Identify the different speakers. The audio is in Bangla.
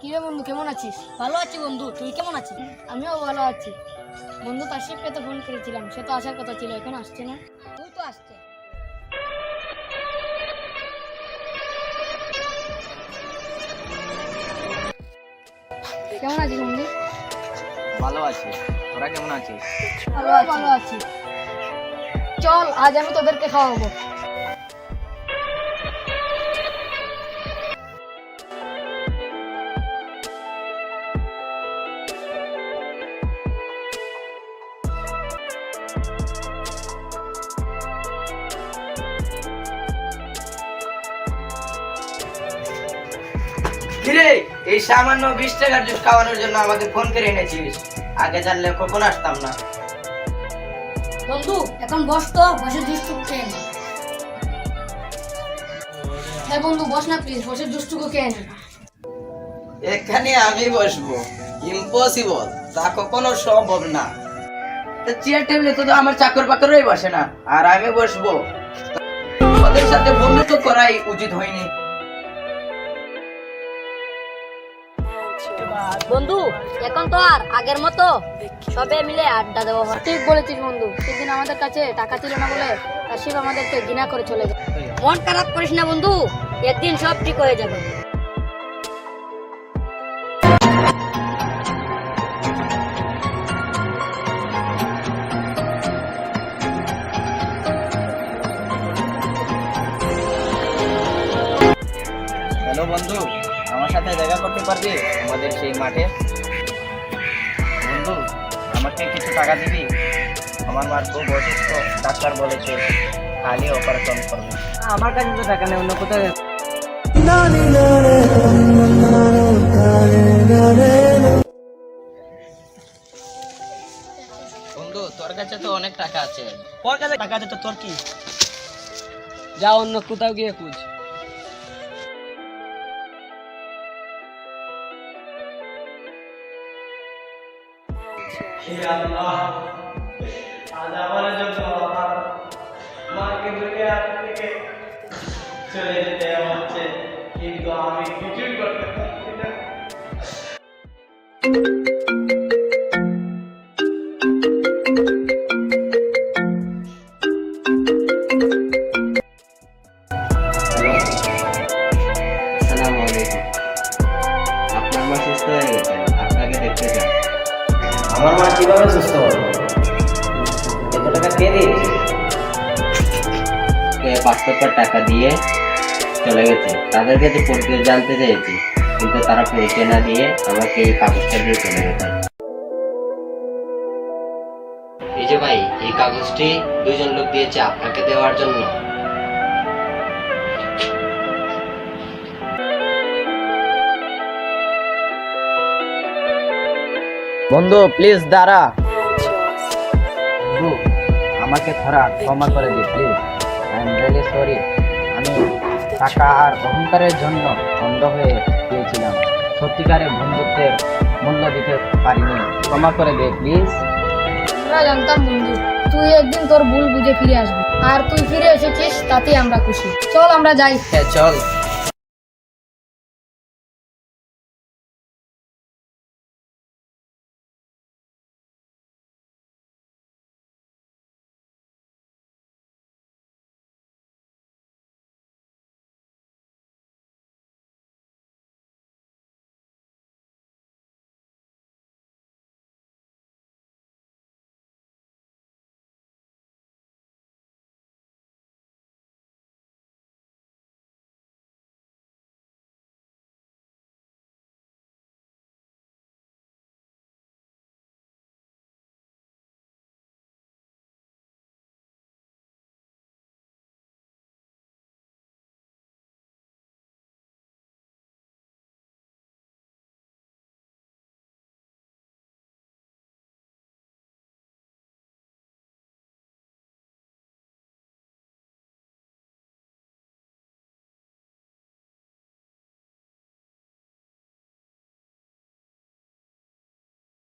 Speaker 1: কি রে বন্ধু, কেমন আছিস?
Speaker 2: ভালো আছি বন্ধু, তুই কেমন আছিস?
Speaker 1: আমিও ভালো আছি। বন্ধু তাসিফকে তো ফোন করেছিলাম, সে তো আসার কথা ছিল, এখন আসছে না।
Speaker 2: তুই তো আসছে।
Speaker 1: কেমন আছিস বন্ধু?
Speaker 3: ভালো আছি, তোরা কেমন আছিস?
Speaker 1: ভালো আছি। চল আজ আমি তোদেরকে খাওয়াবো।
Speaker 3: কিরে, এই সামান্য 20 টাকার জুস খাওয়ানোর জন্য আমাকে ফোন করে এনেছিস? আগে জানলে কখন আসতাম না।
Speaker 2: বন্ধু এখন বস তো, বসে দুষ্টু খেয়ে নে।
Speaker 1: হ্যাঁ বন্ধু, বস না প্লিজ, বসে দুষ্টুকু খেয়ে নে।
Speaker 3: এখানে আমি বসবো? ইম্পসিবল, তা কখনো সম্ভব না। চেয়ার টেবিলে তো আমার চাকর বাকরই বসে না, আর আমি বসবো? ওদের সাথে বন্ধুত্ব করাই উচিত হয়নি।
Speaker 2: বন্ধু এখন তো আর আগের মতো সবে মিলে আড্ডা দেওয়া হয়।
Speaker 1: ঠিক বলেছিস বন্ধু, সেদিন আমাদের কাছে টাকা ছিল না বলে তাসিফ আমাদেরকে ঘৃণা করে চলে যায়।
Speaker 2: মন খারাপ করিস না বন্ধু, একদিন সব ঠিক হয়ে যাবে।
Speaker 3: হ্যালো বন্ধু, আমার সাথে দেখা করতে পারবি আমাদের সেই মাঠে? বন্ধু, আমাকে কিছু টাকা দিবি? আমার মার খুব অসুস্থ, ডাক্তার বলেছে খালি অপারেশন করবে। আমার কাছে তো টাকা নেই, অন্য কোথায়? বন্ধু, তোর কাছে তো অনেক টাকা আছে।
Speaker 4: ওর কাছে টাকা আছে তো তোর কি? যা অন্য কোথাও গিয়ে খুঁজ।
Speaker 5: আজ আমার জন্য আমার মাকে দুনিয়া থেকে চলে যেতে হচ্ছে, কিন্তু আমি কিছুই করতে পারছি না।
Speaker 3: আসসালামু আলাইকুম। আপনার মা সুস্থ হয়ে গেছেন, আপনাকে দেখতে চান। আমার মা কিভাবে সুস্থ হবে? এত টাকা কে দিয়েছে? 500 টাকা দিয়ে চলে গেছে। তাদের কাছে পরিচয় জানতে চেয়েছি, কিন্তু তারা পরিচয় না দিয়ে আমাকে এই কাগজটা দিয়ে চলে গেছে। এই যে ভাই, এই কাগজটি 2 জন লোক দিয়েছে আপনাকে দেওয়ার জন্য। বন্ধু প্লিজ দাঁড়া। বন্ধু, আমাকে থোড়া ক্ষমা করে দে please. I am really sorry. আমি টাকা আর অহংকারের জন্য অন্ধ হয়ে গিয়েছিলাম। সত্যিকারের বন্ধুত্বের মূল্য দিতে পারিনি। ক্ষমা করে দে প্লিজ।
Speaker 1: আমরা জানতাম বন্ধু তুই একদিন তোর ভুল বুঝে ফিরে আসবি, আর তুই ফিরে এসেছিস, তাতেই আমরা খুশি। চল আমরা যাই।
Speaker 3: হ্যাঁ চল।